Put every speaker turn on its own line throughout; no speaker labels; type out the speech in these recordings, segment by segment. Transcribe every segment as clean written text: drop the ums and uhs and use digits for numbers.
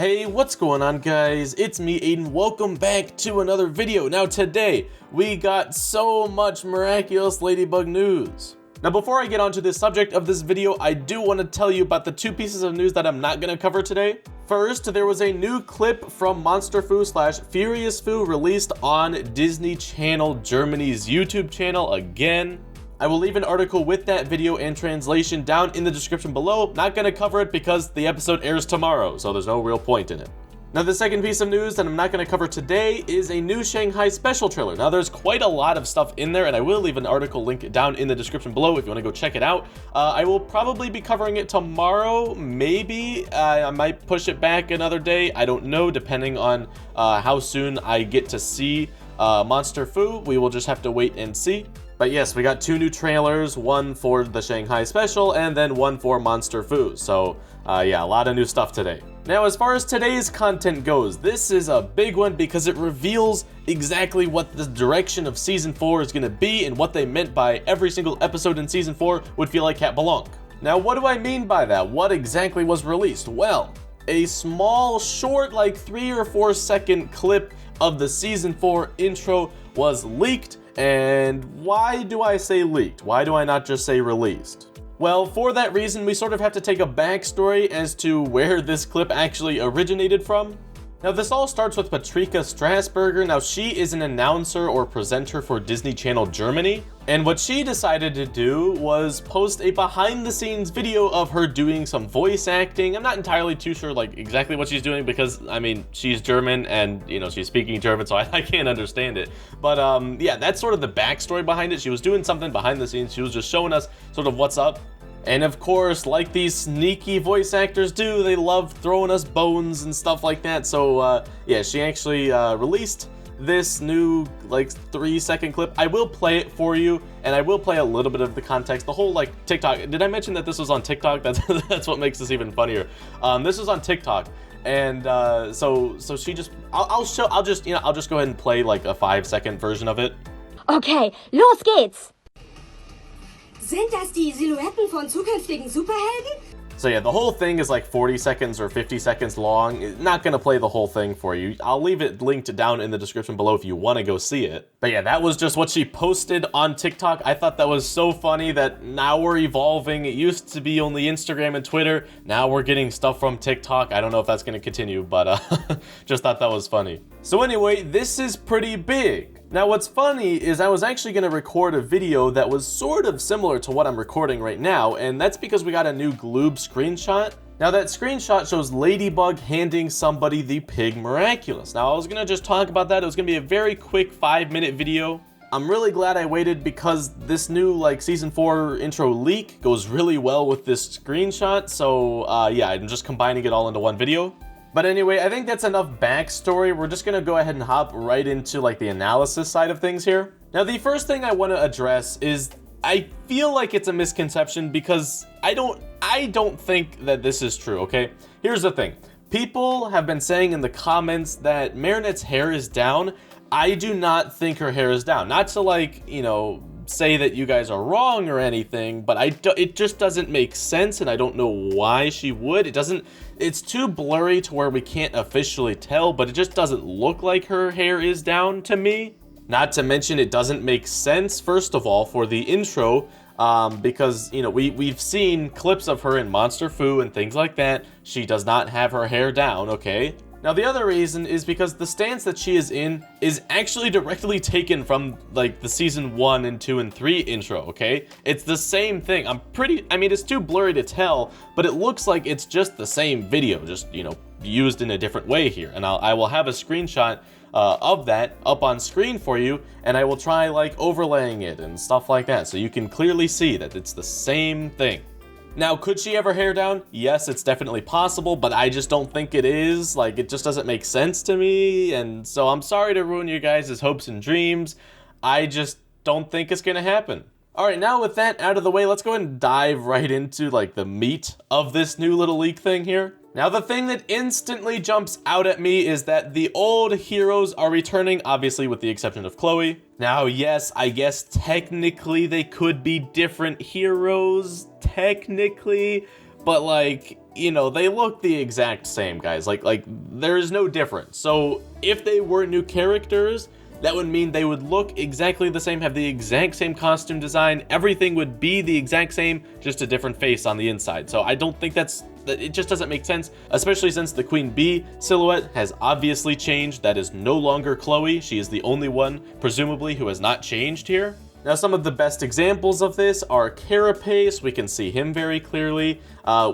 Hey, what's going on guys? It's me, Aiden. Welcome back to another video. Now today, we got so much Miraculous Ladybug news. Now before I get onto the subject of this video, I do want to tell you about the two pieces of news that I'm not going to cover today. First, there was a new clip from Monster Fu / Furious Fu released on Disney Channel Germany's YouTube channel again. I will leave an article with that video and translation down in the description below. Not gonna cover it because the episode airs tomorrow, so there's no real point in it. Now the second piece of news that I'm not gonna cover today is a new Shanghai special trailer. Now there's quite a lot of stuff in there, and I will leave an article link down in the description below if you wanna go check it out. I will probably be covering it tomorrow, maybe. I might push it back another day, I don't know, depending on how soon I get to see Monster Fu. We will just have to wait and see. But yes, we got two new trailers, one for the Shanghai special and then one for Monster Fu. So yeah, a lot of new stuff today. Now, as far as today's content goes, this is a big one because it reveals exactly what the direction of Season 4 is going to be and what they meant by every single episode in Season 4 would feel like Cat Blanc. Now, what do I mean by that? What exactly was released? Well, a small, short, like 3 or 4 second clip of the Season 4 intro was leaked. And why do I say leaked? Why do I not just say released? Well, for that reason, we sort of have to take a backstory as to where this clip actually originated from. Now, this all starts with Patrika Strasburger. Now, she is an announcer or presenter for Disney Channel Germany. And what she decided to do was post a behind-the-scenes video of her doing some voice acting. I'm not entirely too sure, like, exactly what she's doing because, I mean, she's German and, you know, she's speaking German, so I can't understand it. But, yeah, that's sort of the backstory behind it. She was doing something behind the scenes. She was just showing us sort of what's up. And of course, like these sneaky voice actors do, they love throwing us bones and stuff like that. So yeah, she actually released this new like 3-second clip. I will play it for you, and I will play a little bit of the context. The whole like TikTok. Did I mention that this was on TikTok? That's what makes this even funnier. This was on TikTok, and so she just I'll just go ahead and play like a 5-second version of it.
Okay, los geht's.
Sind das die Silhouetten von zukünftigen Superhelden?
So yeah, the whole thing is like 40 seconds or 50 seconds long. Not gonna play the whole thing for you. I'll leave it linked down in the description below if you want to go see it. But yeah, that was just what she posted on TikTok. I thought that was so funny that now we're evolving. It used to be only Instagram and Twitter. Now we're getting stuff from TikTok. I don't know if that's gonna continue, but just thought that was funny. So anyway, this is pretty big. Now what's funny is I was actually going to record a video that was sort of similar to what I'm recording right now, and that's because we got a new Gloob Screenshot. Now that screenshot shows Ladybug handing somebody the pig Miraculous. Now I was going to just talk about that. It was going to be a very quick 5-minute video. I'm really glad I waited because this new like Season 4 intro leak goes really well with this screenshot. So yeah, I'm just combining it all into one video. But anyway, I think that's enough backstory. We're just gonna go ahead and hop right into like the analysis side of things here. Now, the first thing I want to address is I feel like it's a misconception because I don't think that this is true, okay? Here's the thing. People have been saying in the comments that Marinette's hair is down. I do not think her hair is down. Not to like, you know, say that you guys are wrong or anything, but it just doesn't make sense, and I don't know why she would. It's too blurry to where we can't officially tell, but it just doesn't look like her hair is down to me. Not to mention it doesn't make sense, first of all, for the intro, because, you know, we've seen clips of her in Monster Fu and things like that. She does not have her hair down, okay? Now, the other reason is because the stance that she is in is actually directly taken from, like, the Season 1 and 2 and 3 intro, okay? It's the same thing. I mean, it's too blurry to tell, but it looks like it's just the same video, just, you know, used in a different way here. And I will have a screenshot of that up on screen for you, and I will try, like, overlaying it and stuff like that, so you can clearly see that it's the same thing. Now, could she have her hair down? Yes, it's definitely possible, but I just don't think it is. Like, it just doesn't make sense to me, and so I'm sorry to ruin your guys' hopes and dreams. I just don't think it's gonna happen. Alright, now with that out of the way, let's go ahead and dive right into, like, the meat of this new little leak thing here. Now, the thing that instantly jumps out at me is that the old heroes are returning, obviously with the exception of Chloe. Now, yes, I guess technically they could be different heroes, technically, but like, you know, they look the exact same, guys. Like there is no difference. So if they were new characters, that would mean they would look exactly the same, have the exact same costume design, everything would be the exact same, just a different face on the inside. So I don't think it just doesn't make sense, especially since the Queen Bee silhouette has obviously changed. That is no longer Chloe. She is the only one, presumably, who has not changed here. Now, some of the best examples of this are Carapace. We can see him very clearly.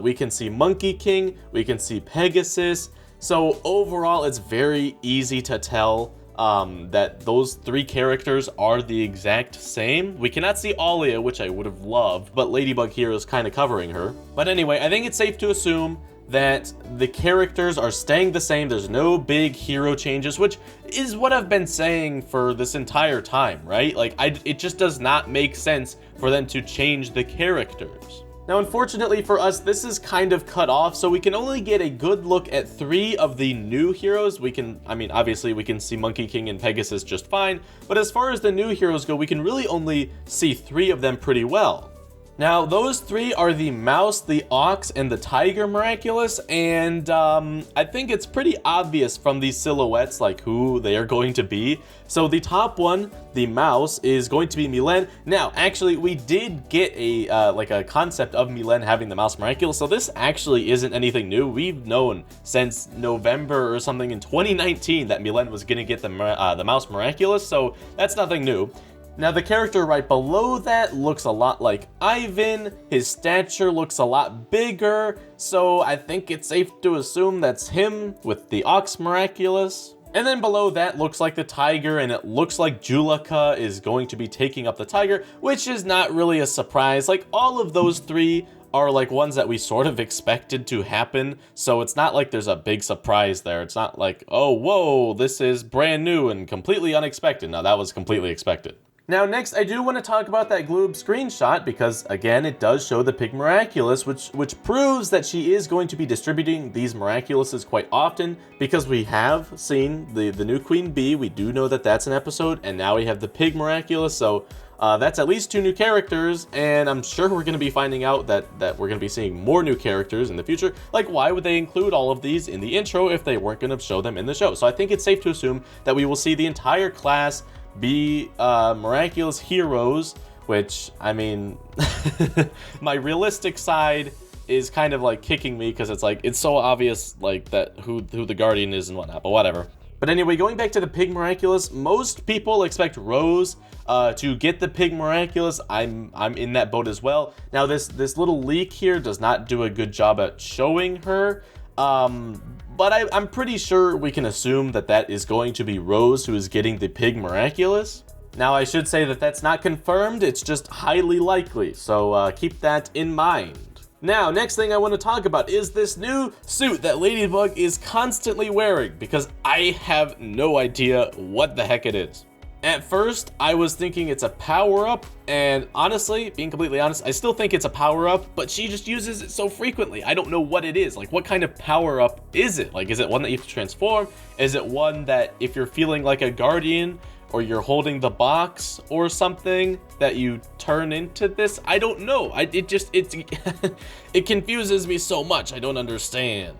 We can see Monkey King. We can see Pegasus. So overall, it's very easy to tell that those three characters are the exact same. We cannot see Alia, which I would have loved, but Ladybug here is kind of covering her. But anyway, I think it's safe to assume that the characters are staying the same. There's no big hero changes, which is what I've been saying for this entire time, right? Like, it just does not make sense for them to change the characters. Now, unfortunately for us, this is kind of cut off, so we can only get a good look at 3 of the new heroes. Obviously we can see Monkey King and Pegasus just fine, but as far as the new heroes go, we can really only see 3 of them pretty well. Now, those 3 are the Mouse, the Ox, and the Tiger Miraculous, and I think it's pretty obvious from these silhouettes, like, who they are going to be. So the top one, the Mouse, is going to be Mylène. Now, actually, we did get a concept of Mylène having the Mouse Miraculous, so this actually isn't anything new. We've known since November or something in 2019 that Mylène was going to get the Mouse Miraculous, so that's nothing new. Now, the character right below that looks a lot like Ivan. His stature looks a lot bigger, so I think it's safe to assume that's him with the Ox Miraculous. And then below that looks like the Tiger, and it looks like Juleka is going to be taking up the Tiger, which is not really a surprise. Like, all of those 3 are like ones that we sort of expected to happen, so it's not like there's a big surprise there. It's not like, oh, whoa, this is brand new and completely unexpected. No, that was completely expected. Now, next, I do want to talk about that Gloob screenshot because, again, it does show the Pig Miraculous, which proves that she is going to be distributing these Miraculouses quite often because we have seen the new Queen Bee. We do know that that's an episode, and now we have the Pig Miraculous, so that's at least 2 new characters, and I'm sure we're going to be finding out that we're going to be seeing more new characters in the future. Like, why would they include all of these in the intro if they weren't going to show them in the show? So I think it's safe to assume that we will see the entire class be miraculous heroes, which, I mean, my realistic side is kind of like kicking me because it's like, it's so obvious like that who the Guardian is and whatnot, but whatever. But anyway, going back to the Pig Miraculous, most people expect Rose to get the Pig Miraculous. I'm in that boat as well. Now, this little leak here does not do a good job at showing her. But I'm pretty sure we can assume that that is going to be Rose who is getting the Pig Miraculous. Now, I should say that that's not confirmed, it's just highly likely, so keep that in mind. Now, next thing I want to talk about is this new suit that Ladybug is constantly wearing, because I have no idea what the heck it is. At first, I was thinking it's a power-up, and honestly, being completely honest, I still think it's a power-up, but she just uses it so frequently. I don't know what it is. Like, what kind of power-up is it? Like, is it one that you have to transform? Is it one that if you're feeling like a guardian, or you're holding the box or something, that you turn into this? I don't know. It confuses me so much. I don't understand.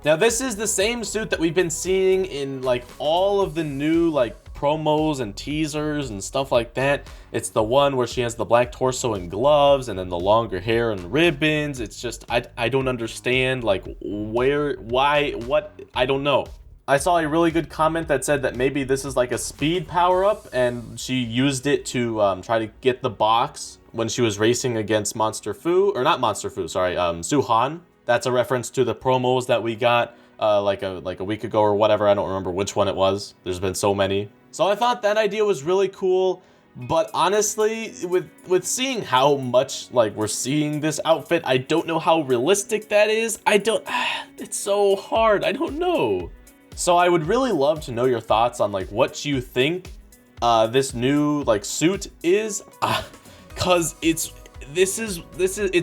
Now, this is the same suit that we've been seeing in, like, all of the new, like, promos and teasers and stuff like that. It's the one where she has the black torso and gloves and then the longer hair and ribbons. It's just, I don't understand, like, where, why, what, I don't know. I saw a really good comment that said that maybe this is like a speed power-up and she used it to try to get the box when she was racing against Suhan. That's a reference to the promos that we got like a week ago or whatever. I don't remember which one it was. There's been so many. So I thought that idea was really cool, but honestly, with seeing how much like we're seeing this outfit, I don't know how realistic that is. It's so hard. I don't know. So I would really love to know your thoughts on like what you think this new like suit is, cause it's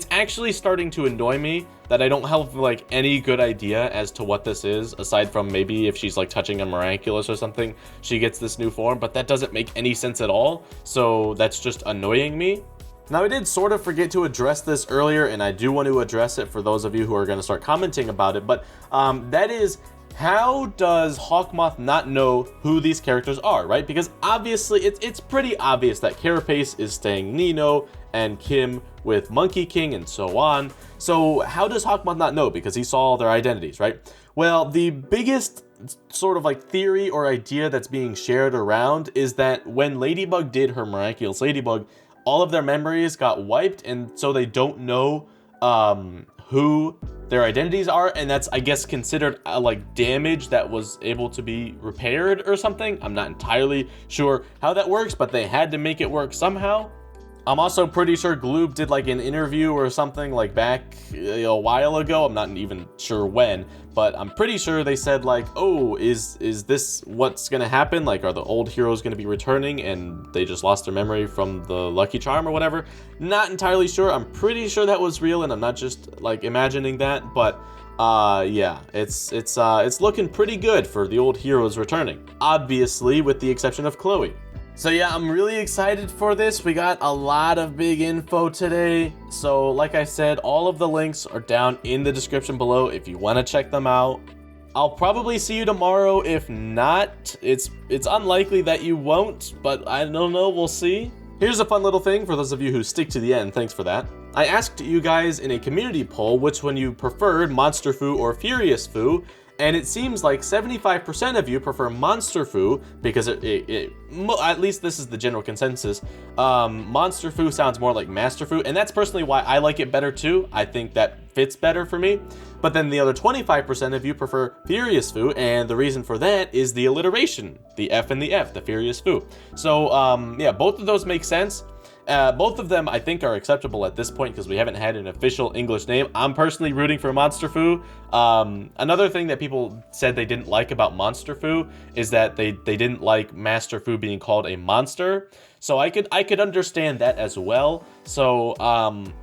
actually starting to annoy me that I don't have like any good idea as to what this is, aside from maybe if she's like touching a Miraculous or something, she gets this new form, but that doesn't make any sense at all. So that's just annoying me. Now, I did sort of forget to address this earlier, and I do want to address it for those of you who are going to start commenting about it, but that is, how does Hawkmoth not know who these characters are, right? Because obviously, it's pretty obvious that Carapace is staying Nino, and Kim with Monkey King, and so on. So how does Hawkmoth not know? Because he saw all their identities, right? Well, the biggest sort of like theory or idea that's being shared around is that when Ladybug did her Miraculous Ladybug, all of their memories got wiped, and so they don't know who their identities are, and that's, I guess, considered like damage that was able to be repaired or something. I'm not entirely sure how that works, but they had to make it work somehow. I'm also pretty sure Gloob did like an interview or something like back a while ago. I'm not even sure when, but I'm pretty sure they said like, oh, is this what's gonna happen? Like, are the old heroes gonna be returning and they just lost their memory from the Lucky Charm or whatever? Not entirely sure. I'm pretty sure that was real, and I'm not just like imagining that, but yeah, it's looking pretty good for the old heroes returning. Obviously, with the exception of Chloe. So yeah, I'm really excited for this. We got a lot of big info today. So like I said, all of the links are down in the description below if you want to check them out. I'll probably see you tomorrow. If not, it's unlikely that you won't, but I don't know, we'll see. Here's a fun little thing for those of you who stick to the end, thanks for that. I asked you guys in a community poll which one you preferred, Monster Fu or Furious Fu, and it seems like 75% of you prefer Monster Fu because at least this is the general consensus. Monster Fu sounds more like Master Fu, and that's personally why I like it better too. I think that fits better for me. But then the other 25% of you prefer Furious Fu, and the reason for that is the alliteration, the F and the F, the Furious Fu. So yeah, both of those make sense. Both of them I think are acceptable at this point because we haven't had an official English name. I'm personally rooting for Monster Fu. Another thing that people said they didn't like about Monster Fu is that they didn't like Master Fu being called a monster. So I could understand that as well. So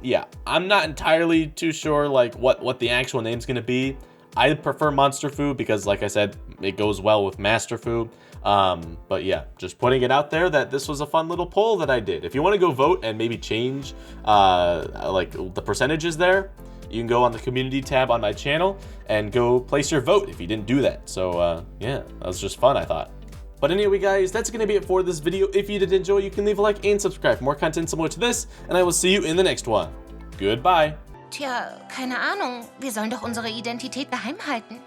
yeah, I'm not entirely too sure like what the actual name's gonna be. I prefer Monster Fu because, like I said, it goes well with Master Fu. But yeah, just putting it out there that this was a fun little poll that I did. If you want to go vote and maybe change like the percentages there, you can go on the community tab on my channel and go place your vote if you didn't do that. So yeah, that was just fun, I thought. But anyway, guys, that's going to be it for this video. If you did enjoy, you can leave a like and subscribe for more content similar to this, and I will see you in the next one. Goodbye.
Tja, keine Ahnung. Wir sollen doch unsere Identität geheim halten.